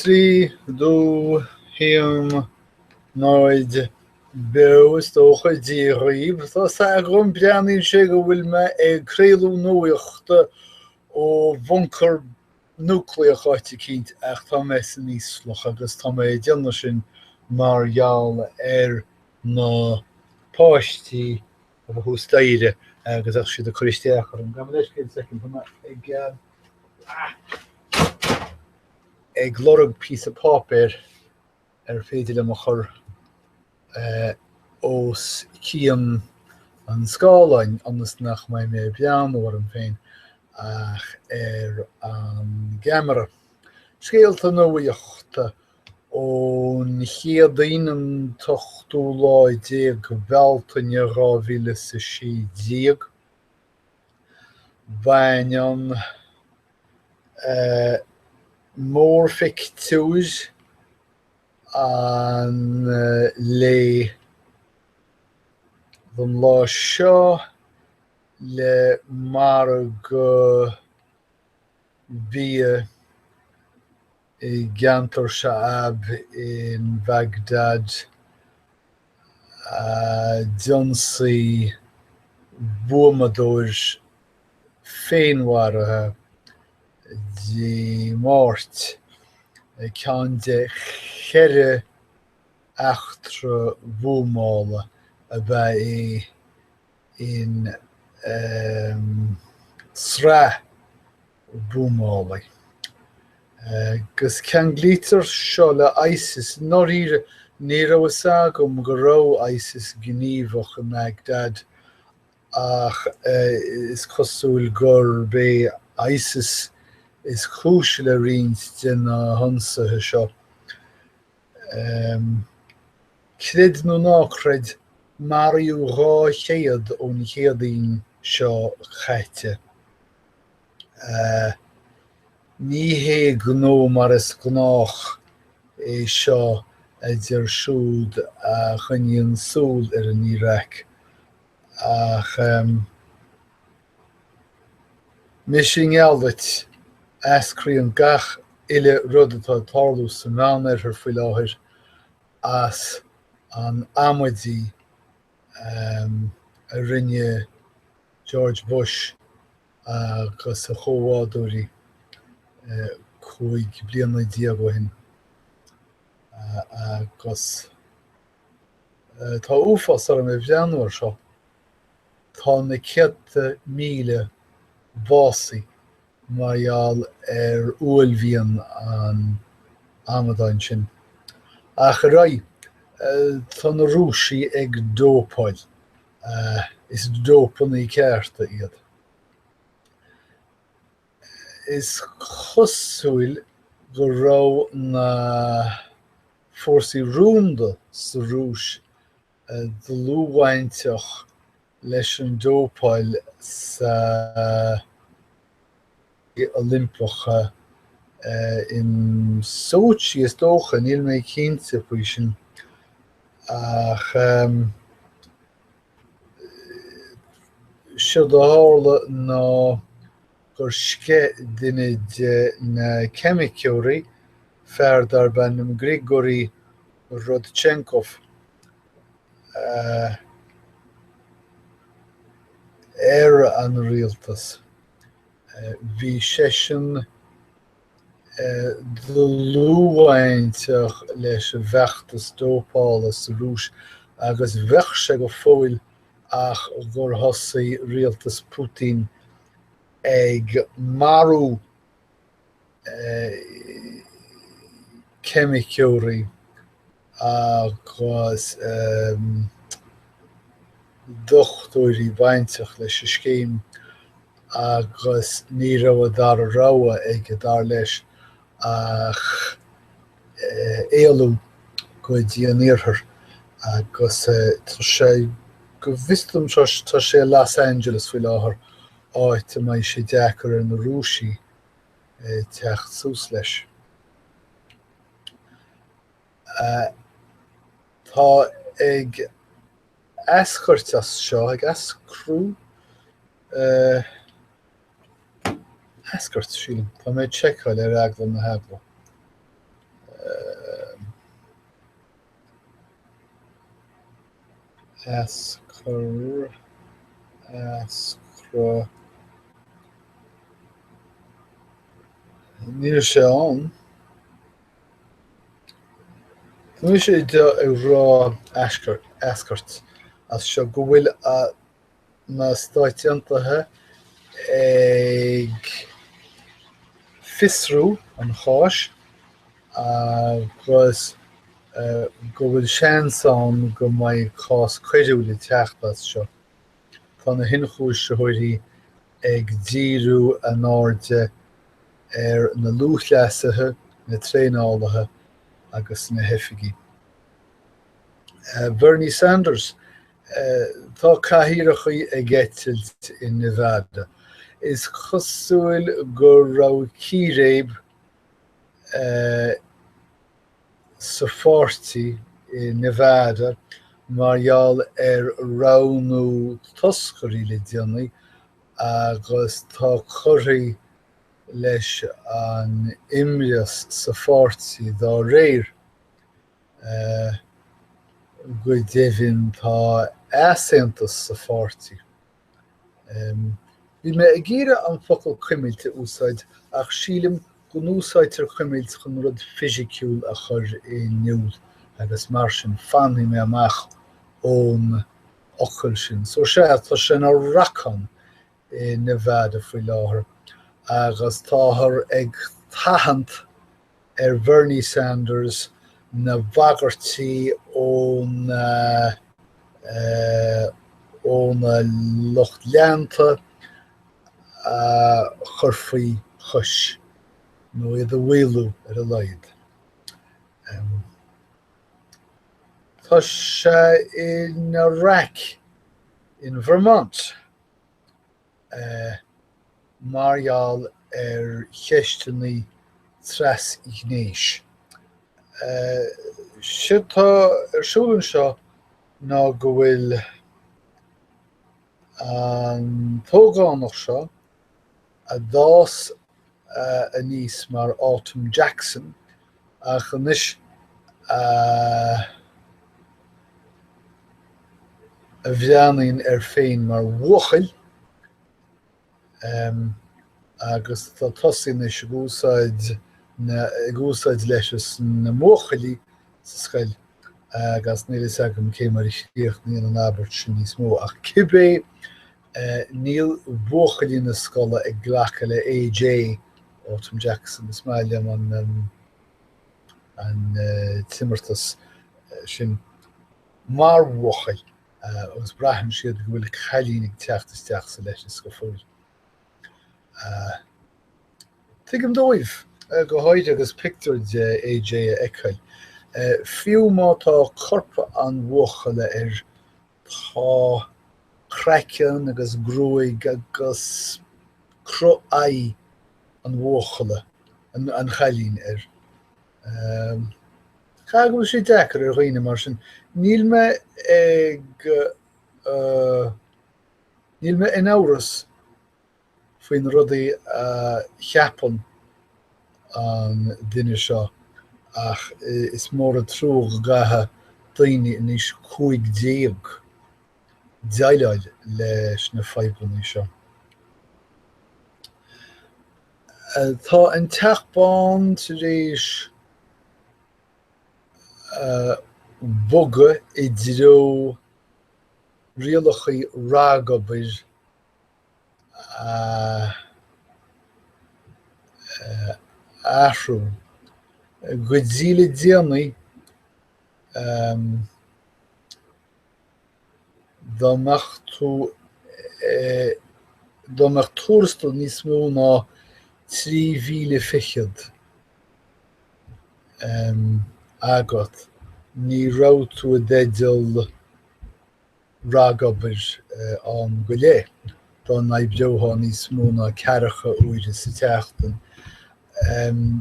Trí, dú, him, noid, beus, dócha, díghíb, tá sa gom beanin sé go bhfuil me ag créalú nuachta ó bhunkar núcleachaite cínt ach tá me san níoslach agus tá mé déanna sin margheall na páistí a húsdaire agus ach siad a choristeach an gam leis cé second ag glorug piece of paper féidir le mo chur os cían an scálainn agus nach mai mé bean ó an féin ach an gamara. Scéalta Nuachta ón chéadaoin an tochtú láidéag bhealtaine rámhíle sa sédéag. Bhain an mór fictiúis an lé don lá seo le mar go bhí i gantar Sha'ab in Baghdad Johnsaí buamadóir féinmhairthe dí máirt ceann de cheire achtra bhuamála a bheith in sra bhuamála. Gus ceann glítear seo le ISIS nóir ní raibh gom go raibh ISIS gníomhach in Baghdad ach is cosúil gur bé ISIS is chúis le riint den honsathe seo. Cred nó nácred marú rá chéad ón chéadaoin seo chaite. Ní hé gnó mar is gnách é seo idir siúd a chuineann súl ar an Iarrac ach mis sin ealdait ascríonn gach ile rud atá tarlú sa meán ar faoi láthair as an amadí a rinne George Bush agus a chomhádóirí chuig bliana díaghain agus tá uafás ar mé bheanúir seo tá na 100,000 básaí maiall ar uaillmhíonn an amadáin sin. Ach raibh tá na rúsaí ag Dópáil is dópanna cearta iad. Is chosúil go raibh na fórsaí rúnda sa rúis de lúbhainteach leis an Dópáil sa Olympacha in Sochi is dócha níl mé cinnte faoi sin ach siad a tharla ná gur sce duine de na ceimiciúirí fearr ben Grigory Rodchenkov an rialtas. Bhí sé sin de lúbhainteach leis a bheachtas Dópáil sa rúis agus bheadh sé go fóill ach gur thosaigh rialtas Putin ag marú ceimiciúirí agus dochtúirí bainteach leis a scéim agus ní raibh dar ráha ag dar leis ach éalú go dtíanaíorthar agus tá sé go bhfioslam tá sé Los Angeles faoi láthair áit a mbeidh sé deacair ar na rúsaí teacht sús leis. Tá ag ascuirtas seo ag ascrú ascuirt sílim. Tá méid cheiceáil ar agla na hebla. Ascra Ascra Níl sé an Tá sé de rá ascart as seo go bhfuil na stáitiantathe ag fisrú an cháis agus go bhfuil seanán go mbeidh cás cuidiú le teachtas seo. Tá na hinchúis sethirí ag díriú an áirde na lúthleasathe, na tréálathe agus na heifigí. Bernie Sanders tá caitheoireachtaí ag eitilt in Nevada. Is chosúil go raibh ciaréib sa pháirtí in Nevada margheall roghnú toscarí le déanaí agus tá curthaí leis an imreas sa pháirtí dá réir go deimhin tá asantas sa pháirtí. Bhí mé ag ghearr an focail cuimmilte úsáid ach sílim go núsáidtear cuimmilt chun rud fisiciúil a chur i nniuil agus mar sin fannaí mé amach ón ocail sin. So tá sin a racán i Nevada faoi láthair agus táthar ag taithint Bernie Sanders na bhagartí ón Locht Leanta chur faoi chois nó iad a bhfuilú ar a laghad. Tá sé in Iraq, in Vermont, margheall cheisteannaí Trasghnéas. Tá arsúlann seo ná go bhfuil an tógánach seo a dás a níos mar Autumn Jackson ach anois a bheanaíonn féin mar mhuachaill agus tá tosaíonn is gúsáid leis na mhuachaill sa scoil agus níl is agam cé mar istíocht níl an ábhart sin níos mó ach cibé níl mhuachaill na scoile ag ghlacha le AJ Autumn Jackson is máilem an timmertas sin mar mhuachaill agus braitheann siad go bhfuil cailín ag teachtasteach sa leis is go fóill. Tuigim dóibh go háid agus pictiúir de AJ a eiceil. Fiú má tá corpa an mhuachaile tá craiceann agus grúig agus croáid an mhuachaile an chailín Cha go sé dechar ar dhaoine mar sin. Níl me in áras faoin rudaí cheapan an duine seo ach is mór a trúg gatha daoine níos 15 deáileáil leis na feibliní seo. Tá an teachbán tar éis boga I ddró rialachaí Ragobair ahrú. Go díle déanaí dámach túrastal níos mó ná 3,000 agat. Ní rá tú a d'eideal Ragobair an go lé. Tá na beothá níos mó ná cearacha uaire sa teachtain.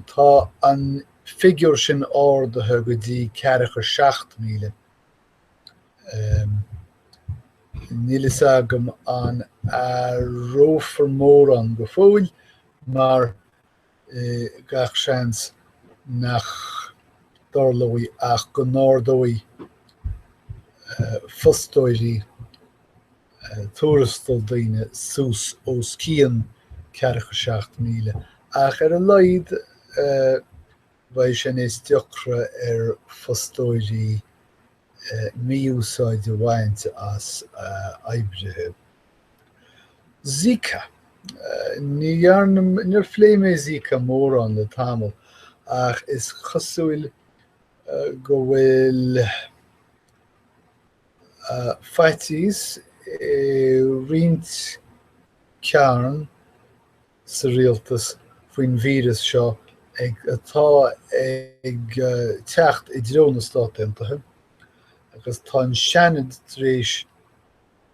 Tá an figure sin áirithe go dtí cearacha 7,000. Níl is agam an rófar mór an go fóill, mar gach seans nach darlóí ach go nádói fostóirí túrastal daoine sús ó cían 47,000 ach ar a laghad bhaid sin is deocra ar fostóirí míúsáide bhaint as oibrithe. Zika. Níor phléimé Zika mór an le tamil ach is chosúil go bhfuil feitis riant cearn sa rialtas faoin vírus seo atá ag teacht i dtreo na Stát Aontaithe agus tá an seanad tar éis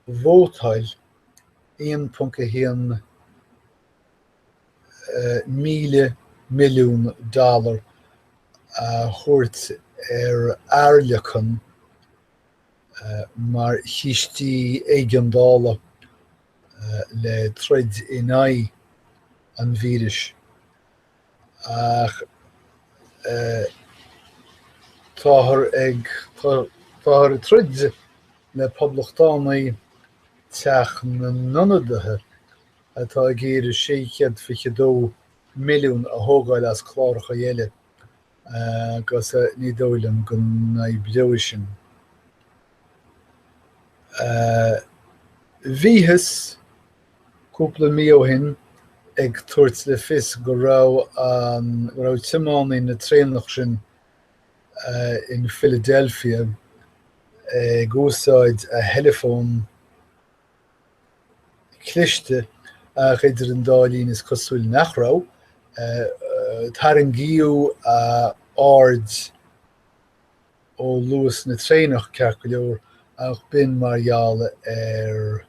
Dópáil 1.1 míle milliún dollar a thabhairt ar airleachan mar chiste éigeandála le troid in aghaidh an vírus ach táthar troid le poblachtánaí teach na nonadaithe atá géire 652 milliún a thógáil as chláracha dhéile agus ní dóilm go naibh sin. Bhíthas cúpla mí ó shin ag tuairt le fios go raibh tiománaí na tréanach sin in Philadelphia ag úsáid a telefón cliste ach idir an dálín is cosúil nach raibh tar an gcíú ard ó luas na tréanach ceart go leor ach bin margheall ar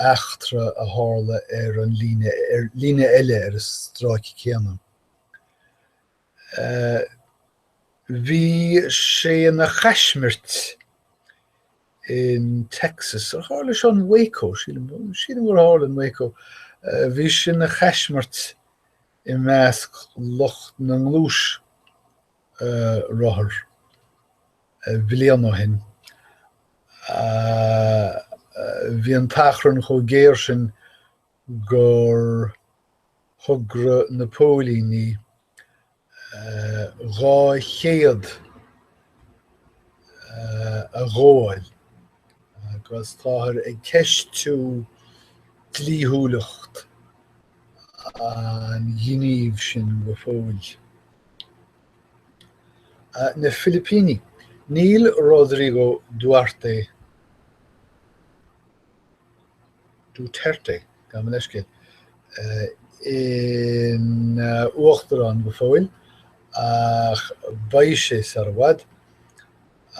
achtra a tharla ar an líne eile ar stráici céanna. Bhí sé na Chaismirt in Texas, ar tharla seo an Waco, sílim mar tharla an Waco. Bhí sé na Chaismirt i measc Loch na Nglúis rothair bliain ó shin. Bhí an tachrann chomh géir sin gur thugra na pólíní 200 a gháil agus táthar ag ceistú dlíthúlacht an gníomh sin go fóill. Na Filipíní, Neil Rodrigo Duterte, gan man leiscéal, in Uachtarach go fóill ach bhaidh sé sa bhfad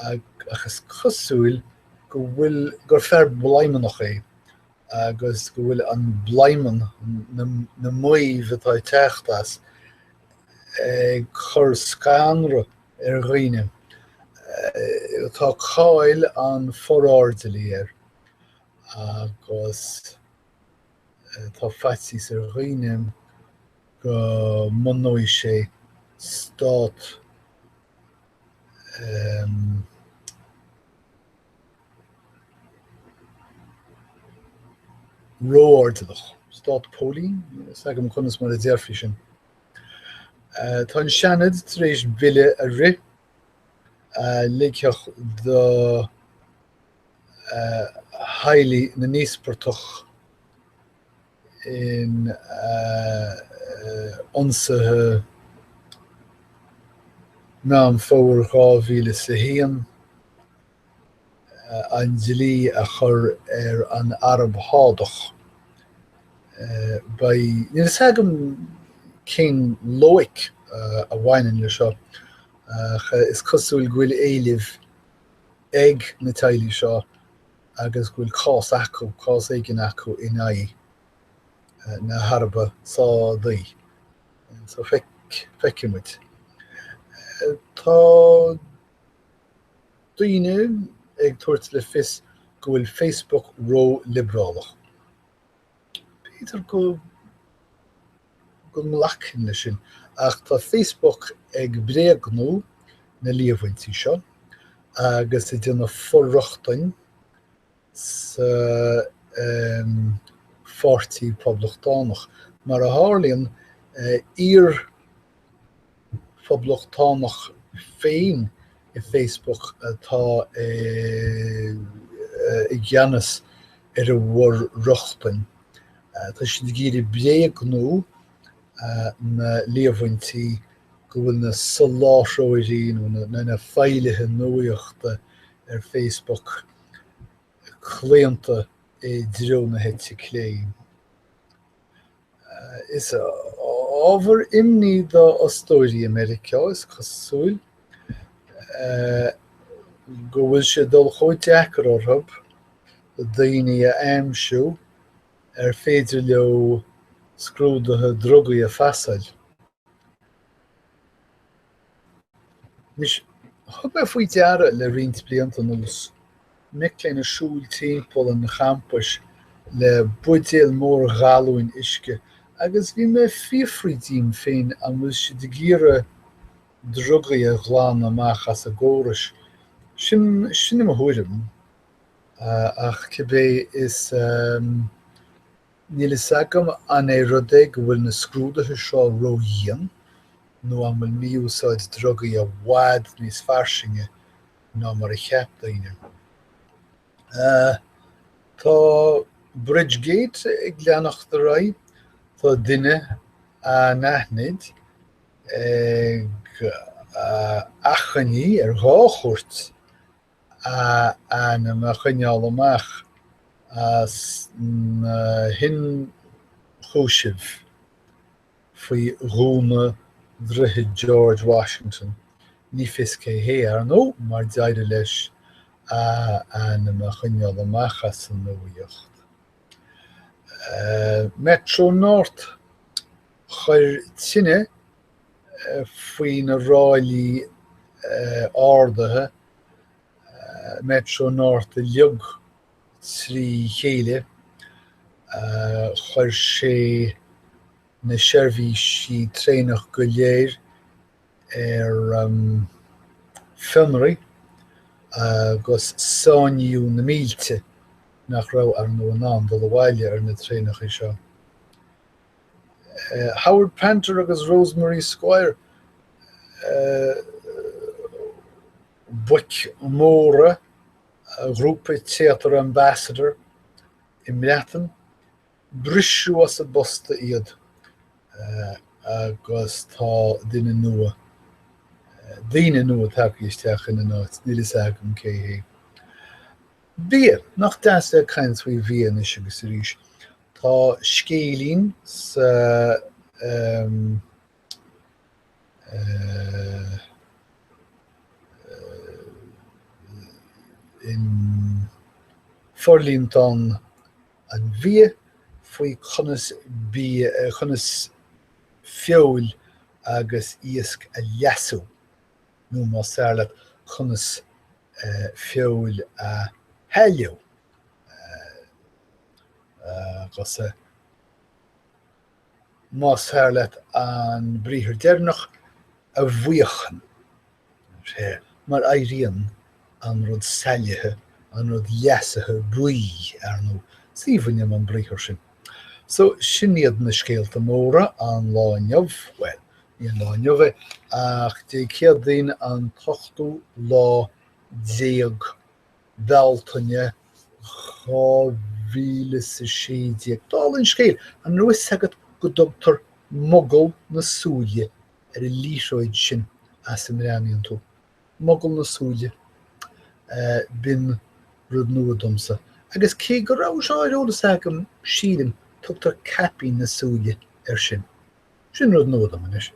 agus cosúil go bhfuil gur fearr bleimeanach é agus go bhfuil an bleimean na maíomh atá teachtas ag chur scanra ar dhaoine. Tá cáil an forráirdealaí ar agus tá feitís ar dhaoine go mbunóidh sé Stát róordalach, Stát Pólín, sagam chunas mar a dearfaí sin. Tá an seanad tar éis bille a rith ligeach do hailí na níospartach in ionsaithe meán fómhair 2001 an dlí a chur ar an Arab hádach. Ní sagam cén loic a bhaineann le seo is cosúil gúil éilimh ag na teaghlaigh seo agus gúil cás éigean acu in aghaidh na Harba sádaí. So feicimid. Tá daoine ag tuairt le fios go bhfuil Facebook ró librálach. Peter go mlachan lei sin ach tá Facebook ag bréagnú na líomhaintí seo, agus I dtí na forreachtain sa fortí poblachtánach. Mar a hálíonn ír poblachtánach féin I Facebook atá I gceannas ar a bhur ruchtain. Tá si géirí béag nó na líomhaintí go bhfuil na soláthróirí nó na feilethe nuachta ar Facebook chléanta dtreo na heite cléim. Is ábhar imní dá Ostóirí America is cosúil go bhfuil sé dul chomh deacair orthab daoine a aimsiú ar féidir leo scrúdathe drugaí a feasail. Mis thug mé faoi deara le riant blianta nús. Mic léna siúil timpeall an campus le budéal mór ghalúin isce, agus bhí mé fiafraidím féin an bhfuil si de ghearra drugaí a ghlán amach as a ggóras. Sin mo thuairim. Ach cibé is níl is agam an é rudé go bhfuil na scrúdathe seo roíon, nó an bhfuil míúsáid drugaí a bhhad níos fairsinge ná mar a cheap daoine. Tá Bridgegate ag leanach de raibh, tá duine a naithniid ag achanaí ar gáchúirt anam a chuineáil amach as na hin chúisibh faoi rúna drutha George Washington. Ní fios cé héar nó mar deide leis anam a chuineáil amach as an nuaíocht. Metro North chuir tine faoi na ráilí áirdathe Metro North a liog trí chéile chuir sé na seirbhísí trénach go léir ar filmraí agus sáinniú na mílte nach raibh ar nó an am dul a bhaile ar na trénach seo. Howard Panther agus Rosemary Squire buic móra grúpa Theatre Ambassador I Mleatan brisú as a bosta iad agus tá duine nua take isteach in na náit, níl is agam cé hé. Bia, nach das a caint faoi bhíon is agus arís. Tá scéalín sa in Forlíntán an bhí faoi chunas fiol agus íosc a leasú. Nó má Scéalta chunas fiol a heileú. Agus má Scéalta an bríthir dearnach a bhuiochan. Mar éiríonn an rud sailithe, an rud leasathe buí ar nó síomhainne an bríthir sin. So sin iad na scéalta móra an láinneamh, well, íon láinneamh ach dé céad daoine an tochtú lá déag bhealtaine chábhíle sa séideag. Dálann scéal an nuas sagad go dtugtar mogul na súile ar a lísóid sin as an ránaíonn tú. Mogul na súile bin rud nua domsa. Agus cé go raibh seo ar ólas agam sílim tugtar capaí na súile ar sin. Sin rud nua dom is.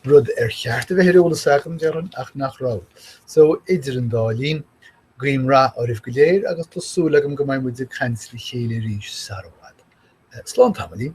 Rud ar cheart a bheith ar ólas agam dearan ach nach raibh. So idir an dálín Grím ra or if go léir agus tásúla agam go mbeidh muid a caint le chéile rís sarabhad. Slán tamalaí.